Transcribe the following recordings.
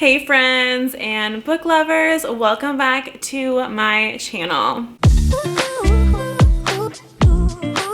Hey friends and book lovers, welcome back to my channel.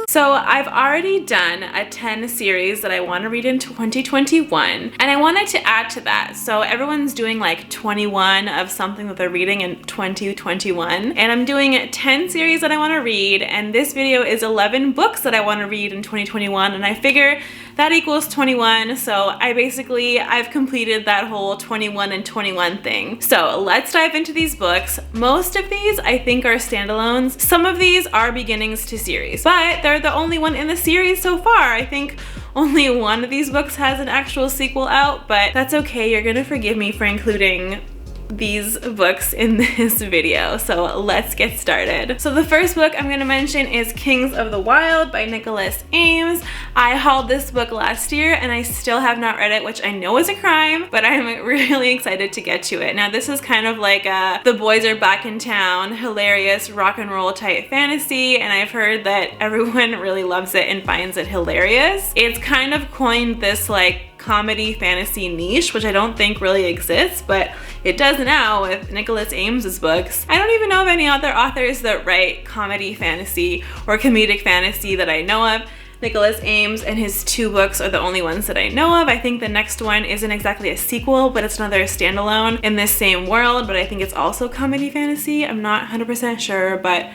So I've already done a 10 series that I want to read in 2021, and I wanted to add to that. So everyone's doing like 21 of something that they're reading in 2021, and I'm doing 10 series that I want to read, and this video is 11 books that I want to read in 2021, and I figure that equals 21, so I've completed that whole 21 and 21 thing. So let's dive into these books. Most of these I think are standalones. Some of these are beginnings to series, but they're the only one in the series so far. I think only one of these books has an actual sequel out, but that's okay. You're gonna forgive me for including these books in this video. So let's get started. So the first book I'm gonna mention is Kings of the Wild by Nicholas Ames. I hauled this book last year and I still have not read it, which I know is a crime, but I'm really excited to get to it. Now this is kind of like a the boys are back in town, hilarious rock and roll type fantasy, and I've heard that everyone really loves it and finds it hilarious. It's kind of coined this like comedy fantasy niche, which I don't think really exists, but it does now with Nicholas Ames's books. I don't even know of any other authors that write comedy fantasy or comedic fantasy that I know of. Nicholas Ames and his 2 books are the only ones that I know of. I think the next one isn't exactly a sequel, but it's another standalone in this same world, but I think it's also comedy fantasy. I'm not 100% sure, but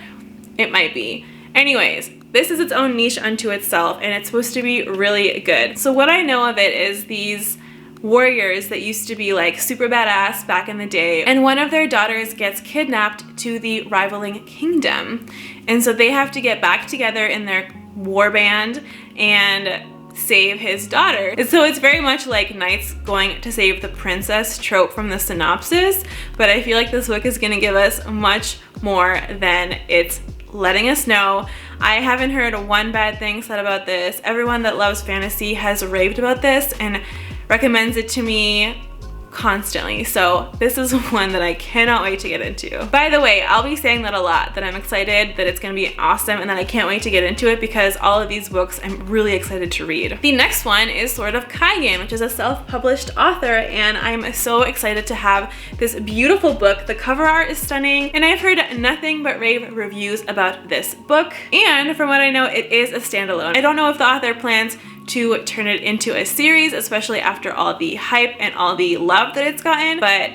it might be. Anyways, this is its own niche unto itself, and it's supposed to be really good. So what I know of it is these warriors that used to be like super badass back in the day, and one of their daughters gets kidnapped to the rivaling kingdom. And so they have to get back together in their war band and save his daughter. And so it's very much like knights going to save the princess trope from the synopsis, but I feel like this book is gonna give us much more than it's letting us know. I haven't heard one bad thing said about this. Everyone that loves fantasy has raved about this and recommends it to me constantly. So this is one that I cannot wait to get into. By the way, I'll be saying that a lot, that I'm excited, that it's gonna be awesome, and that I can't wait to get into it because all of these books I'm really excited to read. The next one is Sword of Kaiyan, which is a self-published author, and I'm so excited to have this beautiful book. The cover art is stunning, and I've heard nothing but rave reviews about this book, and from what I know, it is a standalone. I don't know if the author plans to turn it into a series, especially after all the hype and all the love that it's gotten, but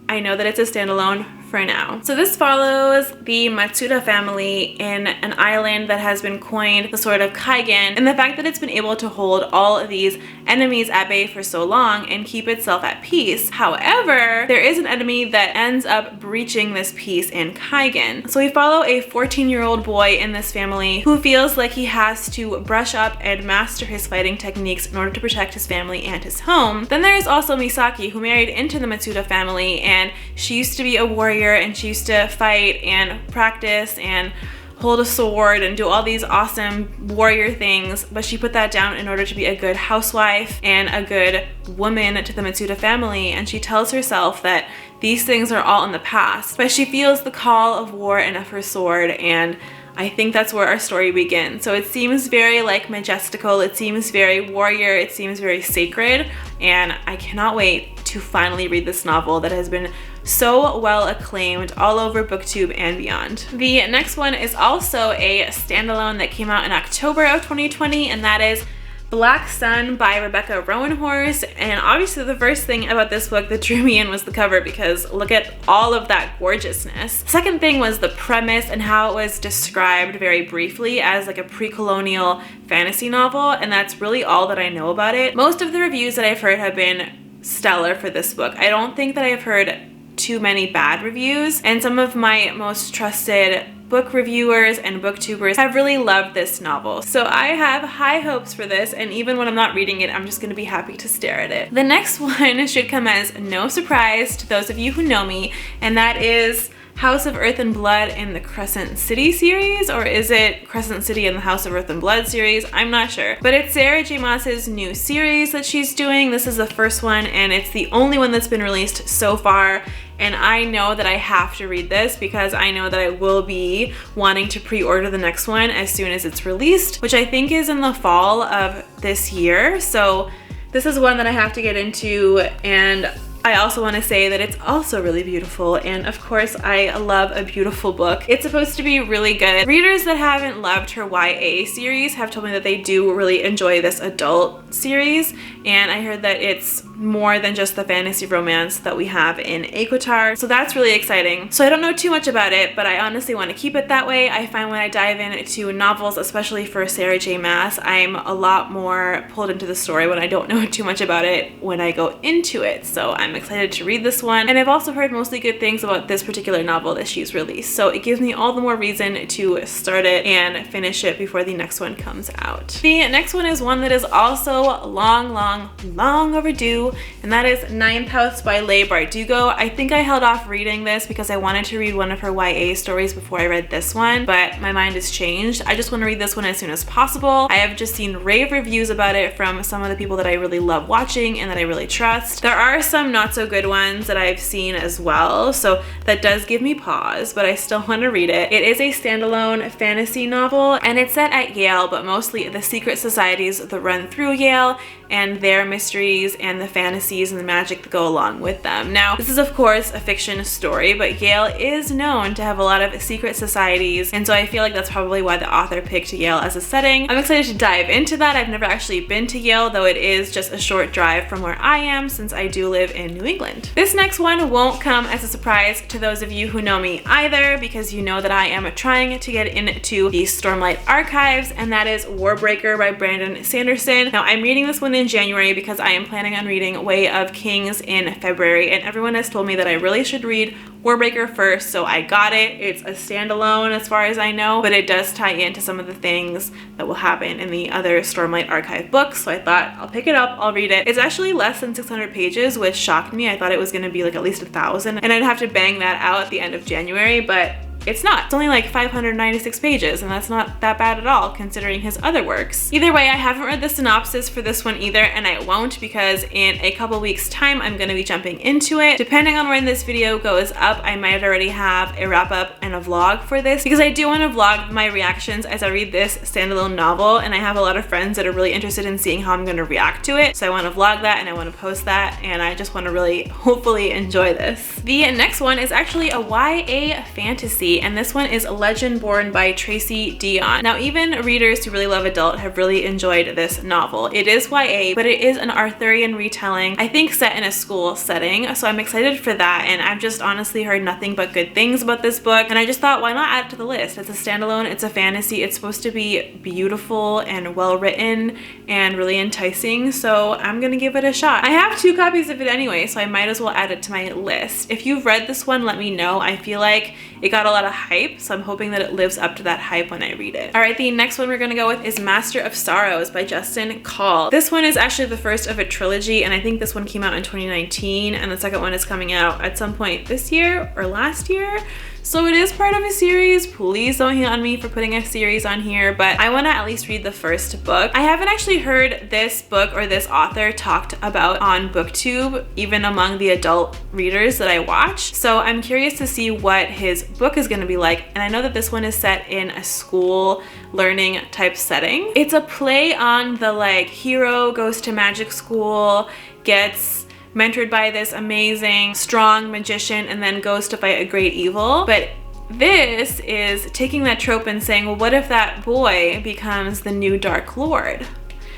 I know that it's a standalone for now. So this follows the Matsuda family in an island that has been coined the Sword of Kaiyan, and the fact that it's been able to hold all of these enemies at bay for so long and keep itself at peace. However, there is an enemy that ends up breaching this peace in Kaiyan. So we follow a 14-year-old boy in this family who feels like he has to brush up and master his fighting techniques in order to protect his family and his home. Then there is also Misaki, who married into the Matsuda family, and she used to be a warrior, and she used to fight and practice and hold a sword and do all these awesome warrior things, but she put that down in order to be a good housewife and a good woman to the Matsuda family, and she tells herself that these things are all in the past, but she feels the call of war and of her sword, and I think that's where our story begins. So it seems very like majestical, it seems very warrior, it seems very sacred, and I cannot wait to finally read this novel that has been so well acclaimed all over BookTube and beyond. The next one is also a standalone that came out in October of 2020, and that is Black Sun by Rebecca Roanhorse. And obviously the first thing about this book that drew me in was the cover, because look at all of that gorgeousness. Second thing was the premise and how it was described very briefly as like a pre-colonial fantasy novel, and that's really all that I know about it. Most of the reviews that I've heard have been stellar for this book. I don't think that I've heard too many bad reviews, and some of my most trusted book reviewers and booktubers have really loved this novel. So I have high hopes for this, and even when I'm not reading it, I'm just gonna be happy to stare at it. The next one should come as no surprise to those of you who know me, and that is House of Earth and Blood in the Crescent City series, or is it Crescent City in the House of Earth and Blood series? I'm not sure. But it's Sarah J. Maas's new series that she's doing. This is the first one, and it's the only one that's been released so far. And I know that I have to read this because I know that I will be wanting to pre-order the next one as soon as it's released, which I think is in the fall of this year. So this is one that I have to get into, and I also want to say that it's also really beautiful, and of course I love a beautiful book. It's supposed to be really good. Readers that haven't loved her YA series have told me that they do really enjoy this adult series, and I heard that it's more than just the fantasy romance that we have in ACOTAR, so that's really exciting. So I don't know too much about it, but I honestly want to keep it that way. I find when I dive into novels, especially for Sarah J Maas, I'm a lot more pulled into the story when I don't know too much about it when I go into it. So I'm excited to read this one, and I've also heard mostly good things about this particular novel that she's released, so it gives me all the more reason to start it and finish it before the next one comes out. The next one is one that is also long overdue, and that is Ninth House by Leigh Bardugo. I think I held off reading this because I wanted to read one of her YA stories before I read this one, but my mind has changed. I just want to read this one as soon as possible. I have just seen rave reviews about it from some of the people that I really love watching and that I really trust. There are some not so good ones that I've seen as well, so that does give me pause, but I still want to read it. It is a standalone fantasy novel, and it's set at Yale, but mostly the secret societies that run through Yale and their mysteries and the fantasies and the magic that go along with them. Now, this is of course a fiction story, but Yale is known to have a lot of secret societies, and so I feel like that's probably why the author picked Yale as a setting. I'm excited to dive into that. I've never actually been to Yale, though it is just a short drive from where I am since I do live in New England. This next one won't come as a surprise to those of you who know me either, because you know that I am trying to get into the Stormlight archives, and that is Warbreaker by Brandon Sanderson. Now, I'm reading this one in January because I am planning on reading Way of Kings in February, and everyone has told me that I really should read Warbreaker first, so I got it. It's a standalone as far as I know, but it does tie into some of the things that will happen in the other Stormlight archive books, so I thought I'll pick it up, I'll read it. It's actually less than 600 pages, which shocked me. I thought it was going to be like at least 1,000, and I'd have to bang that out at the end of January, but it's not. It's only like 596 pages, and that's not that bad at all considering his other works. Either way, I haven't read the synopsis for this one either, and I won't because in a couple weeks time I'm going to be jumping into it. Depending on when this video goes up, I might already have a wrap up and a vlog for this, because I do want to vlog my reactions as I read this standalone novel, and I have a lot of friends that are really interested in seeing how I'm going to react to it, so I want to vlog that and I want to post that, and I just want to really hopefully enjoy this. The next one is actually a YA fantasy, and this one is Legend Born by Tracy Dion. Now, even readers who really love adult have really enjoyed this novel. It is YA, but it is an Arthurian retelling, I think set in a school setting, so I'm excited for that, and I've just honestly heard nothing but good things about this book, and I just thought, why not add it to the list? It's a standalone, it's a fantasy, it's supposed to be beautiful and well written and really enticing, so I'm gonna give it a shot. I have 2 copies of it anyway, so I might as well add it to my list. If you've read this one, let me know. I feel like it got a lot of hype, so I'm hoping that it lives up to that hype when I read it. All right, the next one we're gonna go with is Master of Sorrows by Justin Call. This one is actually the first of a trilogy, and I think this one came out in 2019, and the second one is coming out at some point this year or last year. So it is part of a series. Please don't hate on me for putting a series on here, but I want to at least read the first book. I haven't actually heard this book or this author talked about on BookTube, even among the adult readers that I watch. So I'm curious to see what his book is going to be like. And I know that this one is set in a school learning type setting. It's a play on the like hero goes to magic school, gets mentored by this amazing, strong magician, and then goes to fight a great evil. But this is taking that trope and saying, well, what if that boy becomes the new Dark Lord?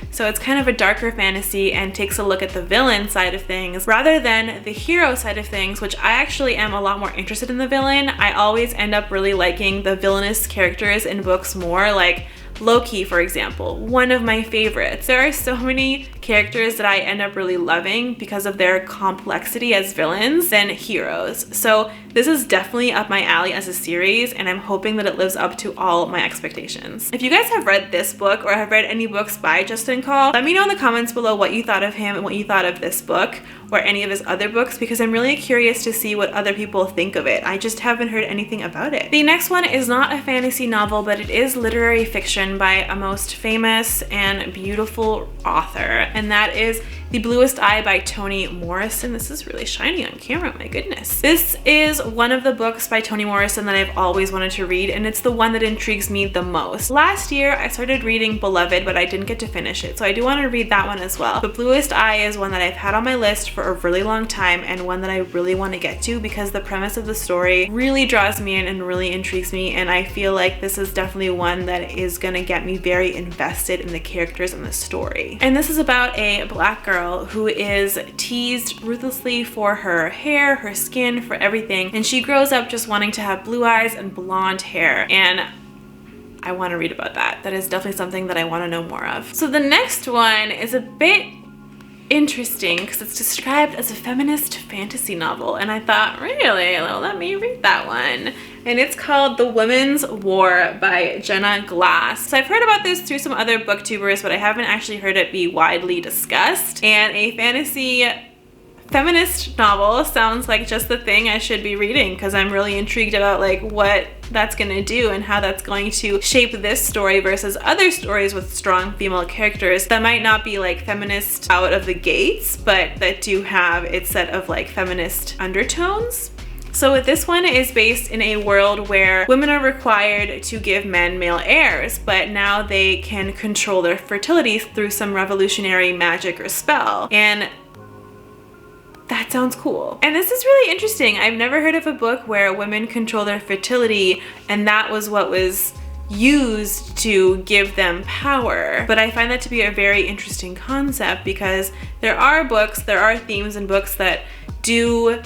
So it's kind of a darker fantasy and takes a look at the villain side of things rather than the hero side of things, which I actually am a lot more interested in the villain. I always end up really liking the villainous characters in books more, like Loki, for example, one of my favorites. There are so many characters that I end up really loving because of their complexity as villains than heroes. So this is definitely up my alley as a series, and I'm hoping that it lives up to all my expectations. If you guys have read this book or have read any books by Justin Call, let me know in the comments below what you thought of him and what you thought of this book or any of his other books, because I'm really curious to see what other people think of it. I just haven't heard anything about it. The next one is not a fantasy novel, but it is literary fiction by a most famous and beautiful author, and that is The Bluest Eye by Toni Morrison. This is really shiny on camera, my goodness. This is one of the books by Toni Morrison that I've always wanted to read, and it's the one that intrigues me the most. Last year, I started reading Beloved, but I didn't get to finish it, so I do want to read that one as well. But Bluest Eye is one that I've had on my list for a really long time, and one that I really want to get to because the premise of the story really draws me in and really intrigues me, and I feel like this is definitely one that is going to get me very invested in the characters and the story. And this is about a black girl who is teased ruthlessly for her hair, her skin, for everything, and she grows up just wanting to have blue eyes and blonde hair, and I want to read about that. That is definitely something that I want to know more of. So the next one is a bit interesting because it's described as a feminist fantasy novel, and I thought, really? Well, let me read that one. And it's called The Women's War by Jenna Glass. So I've heard about this through some other booktubers, but I haven't actually heard it be widely discussed. And a fantasy feminist novel sounds like just the thing I should be reading because I'm really intrigued about like what that's gonna do and how that's going to shape this story versus other stories with strong female characters that might not be like feminist out of the gates, but that do have its set of like feminist undertones. So this one is based in a world where women are required to give men male heirs, but now they can control their fertility through some revolutionary magic or spell. And that sounds cool. And this is really interesting. I've never heard of a book where women control their fertility and that was what was used to give them power. But I find that to be a very interesting concept because there are themes in books that do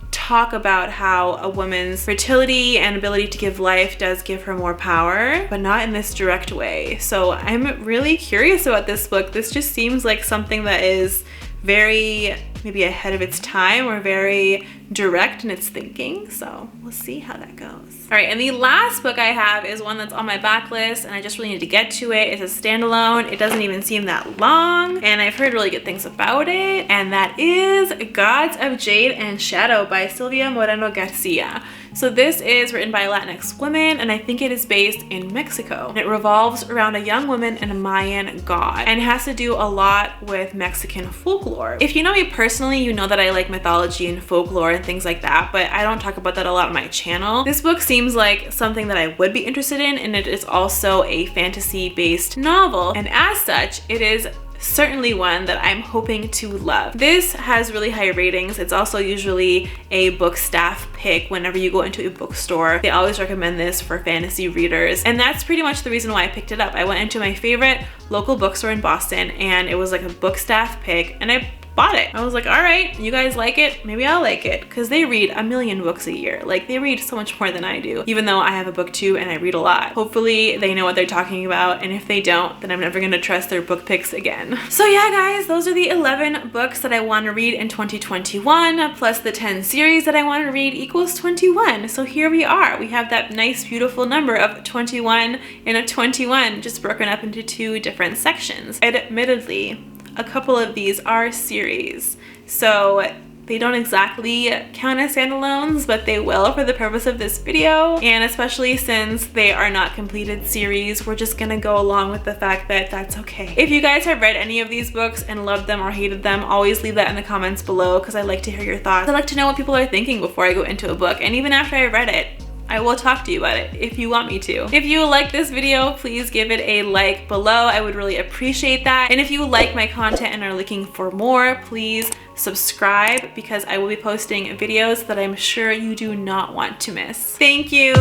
talk about how a woman's fertility and ability to give life does give her more power, but not in this direct way. So I'm really curious about this book. This just seems like something that is very maybe ahead of its time or very direct in its thinking. So we'll see how that goes. All right, and the last book I have is one that's on my backlist and I just really need to get to it. It's a standalone. It doesn't even seem that long and I've heard really good things about it, and that is Gods of Jade and Shadow by Silvia Moreno Garcia. So this is written by Latinx women and I think it is based in Mexico. And it revolves around a young woman and a Mayan god and has to do a lot with Mexican folklore. If you know me personally, you know that I like mythology and folklore and things like that, but I don't talk about that a lot on my channel. This book seems like something that I would be interested in, and it is also a fantasy-based novel, and as such, it is certainly one that I'm hoping to love. This has really high ratings. It's also usually a book staff pick whenever you go into a bookstore. They always recommend this for fantasy readers, and that's pretty much the reason why I picked it up. I went into my favorite local bookstore in Boston and it was like a book staff pick and I bought it. I was like, all right, you guys like it, maybe I'll like it, because they read a million books a year. Like, they read so much more than I do, even though I have a book too and I read a lot. Hopefully they know what they're talking about, and if they don't, then I'm never gonna trust their book picks again. So yeah, guys, those are the 11 books that I want to read in 2021, plus the 10 series that I want to read equals 21. So here we are. We have that nice, beautiful number of 21 and a 21, just broken up into two different sections. Admittedly, a couple of these are series, so they don't exactly count as standalones, but they will for the purpose of this video. And especially since they are not completed series, we're just gonna go along with the fact that that's okay. If you guys have read any of these books and loved them or hated them, always leave that in the comments below because I like to hear your thoughts. I like to know what people are thinking before I go into a book, and even after I read it, I will talk to you about it if you want me to. If you like this video, please give it a like below. I would really appreciate that. And if you like my content and are looking for more, please subscribe because I will be posting videos that I'm sure you do not want to miss. Thank you.